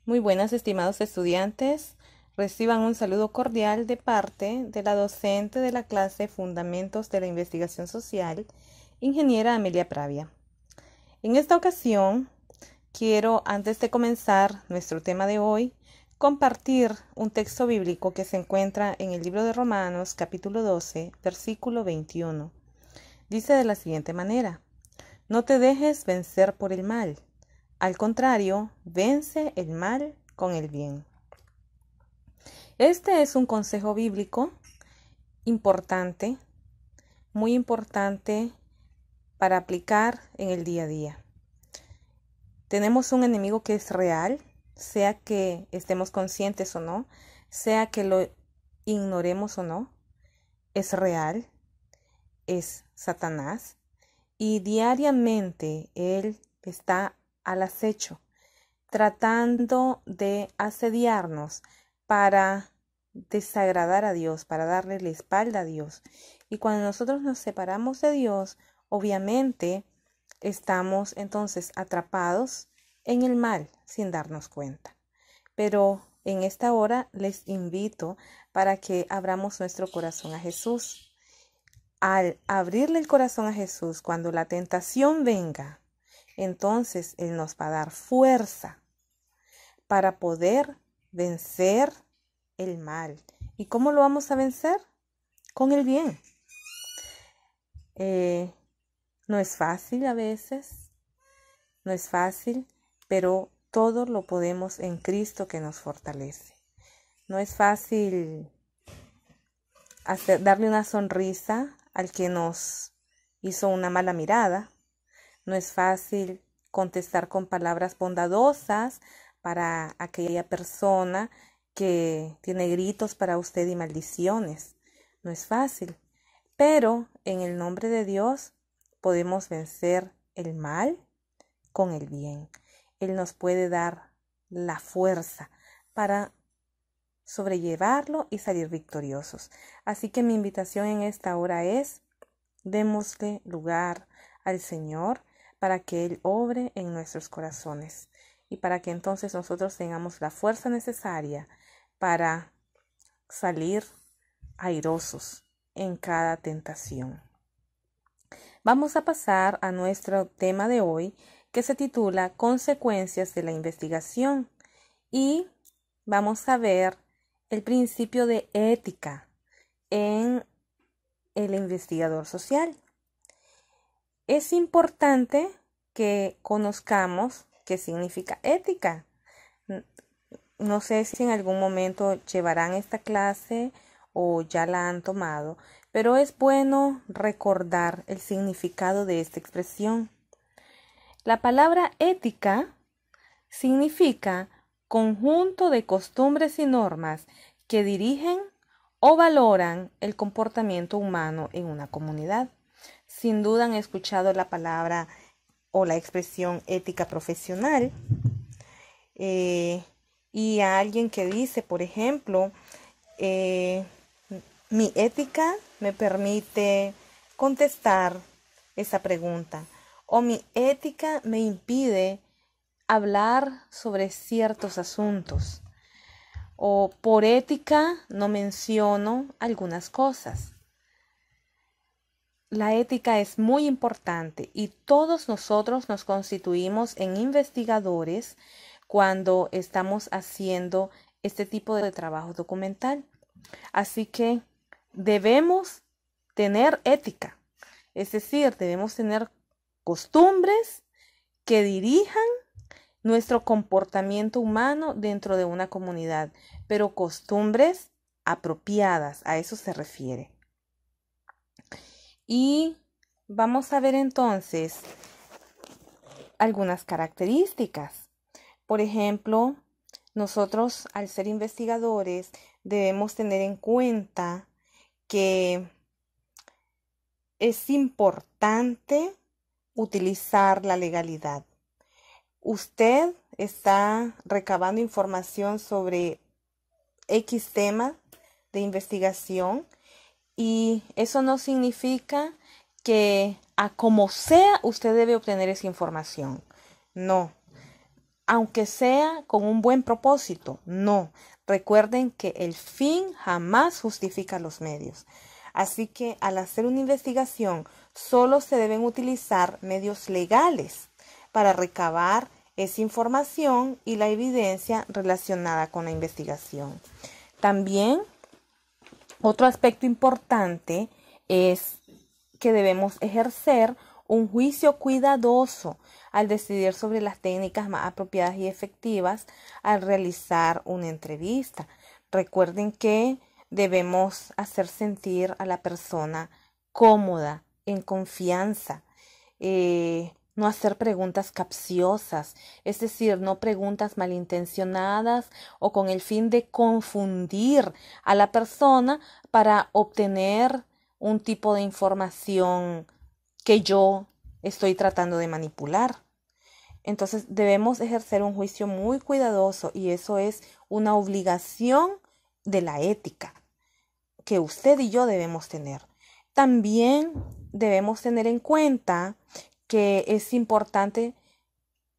Muy buenas, estimados estudiantes. Reciban un saludo cordial de parte de la docente de la clase Fundamentos de la Investigación Social, ingeniera Amelia Pravia. En esta ocasión, quiero, antes de comenzar nuestro tema de hoy, compartir un texto bíblico que se encuentra en el libro de Romanos, capítulo 12, versículo 21. Dice de la siguiente manera: no te dejes vencer por el mal. Al contrario, vence el mal con el bien. Este es un consejo bíblico importante, muy importante para aplicar en el día a día. Tenemos un enemigo que es real, sea que estemos conscientes o no, sea que lo ignoremos o no, es real, es Satanás, y diariamente él está al acecho, tratando de asediarnos para desagradar a Dios, para darle la espalda a Dios. Y cuando nosotros nos separamos de Dios, obviamente estamos entonces atrapados en el mal sin darnos cuenta. Pero en esta hora les invito para que abramos nuestro corazón a Jesús. Al abrirle el corazón a Jesús, cuando la tentación venga, entonces Él nos va a dar fuerza para poder vencer el mal. ¿Y cómo lo vamos a vencer? Con el bien. No es fácil a veces, no es fácil, pero todo lo podemos en Cristo que nos fortalece. No es fácil darle una sonrisa al que nos hizo una mala mirada. No es fácil contestar con palabras bondadosas para aquella persona que tiene gritos para usted y maldiciones. No es fácil, pero en el nombre de Dios podemos vencer el mal con el bien. Él nos puede dar la fuerza para sobrellevarlo y salir victoriosos. Así que mi invitación en esta hora es: démosle lugar al Señor para que Él obre en nuestros corazones y para que entonces nosotros tengamos la fuerza necesaria para salir airosos en cada tentación. Vamos a pasar a nuestro tema de hoy, que se titula Consecuencias de la investigación, y vamos a ver el principio de ética en el investigador social. Es importante que conozcamos qué significa ética. No sé si en algún momento llevarán esta clase o ya la han tomado, pero es bueno recordar el significado de esta expresión. La palabra ética significa conjunto de costumbres y normas que dirigen o valoran el comportamiento humano en una comunidad. Sin duda han escuchado la palabra o la expresión ética profesional. Y a alguien que dice, por ejemplo, mi ética me permite contestar esa pregunta, o mi ética me impide hablar sobre ciertos asuntos, o por ética no menciono algunas cosas. La ética es muy importante y todos nosotros nos constituimos en investigadores cuando estamos haciendo este tipo de trabajo documental. Así que debemos tener ética, es decir, debemos tener costumbres que dirijan nuestro comportamiento humano dentro de una comunidad, pero costumbres apropiadas, a eso se refiere. Y vamos a ver entonces algunas características. Por ejemplo, nosotros al ser investigadores debemos tener en cuenta que es importante utilizar la legalidad. Usted está recabando información sobre X tema de investigación y eso no significa que a como sea usted debe obtener esa información. No. aunque sea con un buen propósito. No, recuerden que el fin jamás justifica los medios. Así que al hacer una investigación, solo se deben utilizar medios legales para recabar esa información y la evidencia relacionada con la investigación. También, otro aspecto importante es que debemos ejercer un juicio cuidadoso al decidir sobre las técnicas más apropiadas y efectivas al realizar una entrevista. Recuerden que debemos hacer sentir a la persona cómoda, en confianza, no hacer preguntas capciosas, es decir, no preguntas malintencionadas o con el fin de confundir a la persona para obtener un tipo de información que yo estoy tratando de manipular. Entonces debemos ejercer un juicio muy cuidadoso y eso es una obligación de la ética que usted y yo debemos tener. También debemos tener en cuenta que es importante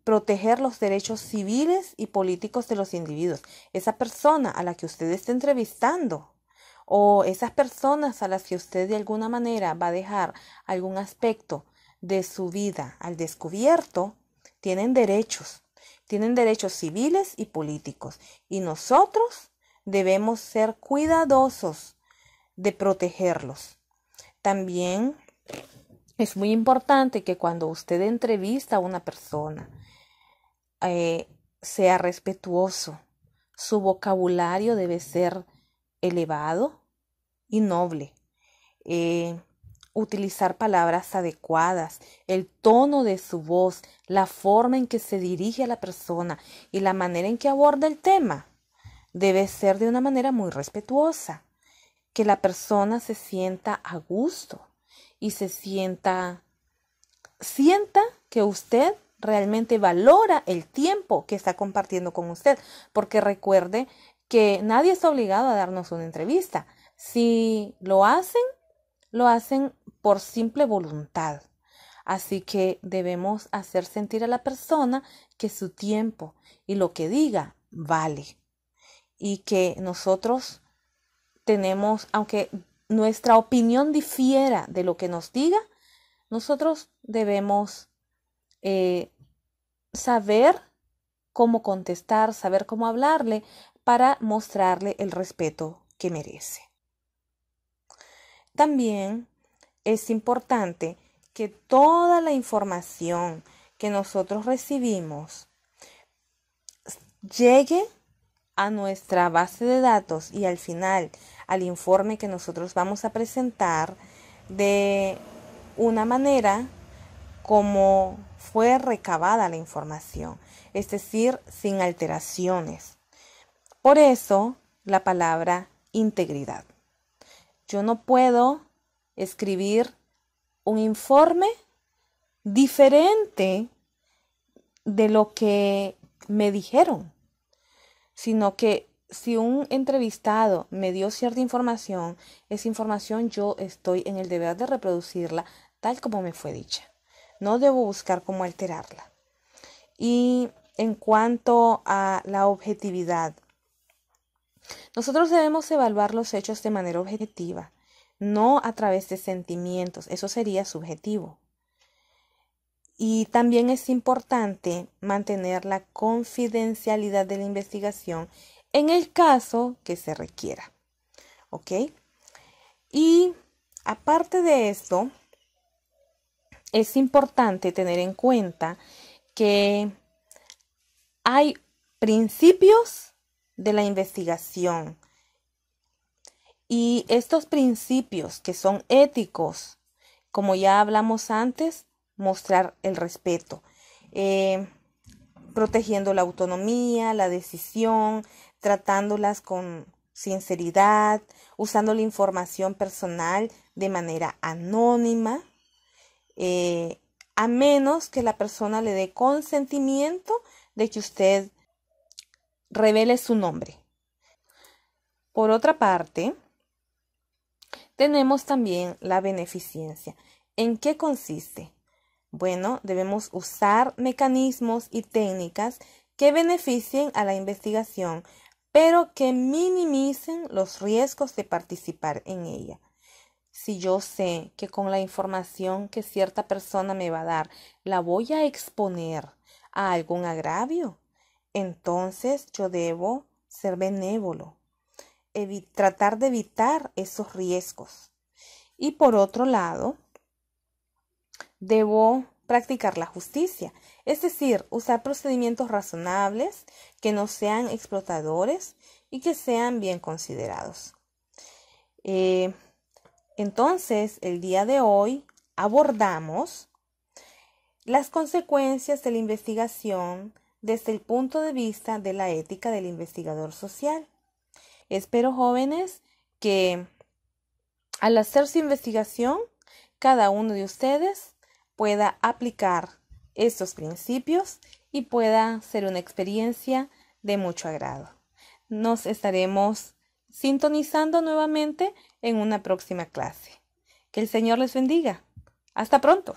proteger los derechos civiles y políticos de los individuos. Esa persona a la que usted está entrevistando o esas personas a las que usted de alguna manera va a dejar algún aspecto de su vida al descubierto, tienen derechos civiles y políticos. Y nosotros debemos ser cuidadosos de protegerlos. También es muy importante que cuando usted entrevista a una persona, sea respetuoso. Su vocabulario debe ser elevado y noble. Utilizar palabras adecuadas, el tono de su voz, la forma en que se dirige a la persona y la manera en que aborda el tema debe ser de una manera muy respetuosa. Que la persona se sienta a gusto y sienta que usted realmente valora el tiempo que está compartiendo con usted, porque recuerde que nadie está obligado a darnos una entrevista. Si lo hacen por simple voluntad. Así que debemos hacer sentir a la persona que su tiempo y lo que diga vale. Y que nosotros tenemos, aunque nuestra opinión difiera de lo que nos diga, nosotros debemos saber cómo contestar, saber cómo hablarle para mostrarle el respeto que merece. También es importante que toda la información que nosotros recibimos llegue a nuestra base de datos y al final al informe que nosotros vamos a presentar de una manera como fue recabada la información, es decir, sin alteraciones. Por eso la palabra integridad. Yo no puedo escribir un informe diferente de lo que me dijeron, sino que si un entrevistado me dio cierta información, esa información yo estoy en el deber de reproducirla tal como me fue dicha. No debo buscar cómo alterarla. Y en cuanto a la objetividad, nosotros debemos evaluar los hechos de manera objetiva, no a través de sentimientos, eso sería subjetivo. Y también es importante mantener la confidencialidad de la investigación en el caso que se requiera. ¿Ok? Y aparte de esto, es importante tener en cuenta que hay principios de la investigación y estos principios que son éticos, como ya hablamos antes, mostrar el respeto, protegiendo la autonomía, la decisión, tratándolas con sinceridad, usando la información personal de manera anónima, a menos que la persona le dé consentimiento de que usted revele su nombre. Por otra parte, tenemos también la beneficencia. ¿En qué consiste? Bueno, debemos usar mecanismos y técnicas que beneficien a la investigación, pero que minimicen los riesgos de participar en ella. Si yo sé que con la información que cierta persona me va a dar la voy a exponer a algún agravio, entonces yo debo ser benévolo, tratar de evitar esos riesgos. Y por otro lado, debo practicar la justicia, es decir, usar procedimientos razonables que no sean explotadores y que sean bien considerados. Entonces, el día de hoy abordamos las consecuencias de la investigación desde el punto de vista de la ética del investigador social. Espero, jóvenes, que al hacer su investigación, cada uno de ustedes pueda aplicar estos principios y pueda ser una experiencia de mucho agrado. Nos estaremos sintonizando nuevamente en una próxima clase. Que el Señor les bendiga. Hasta pronto.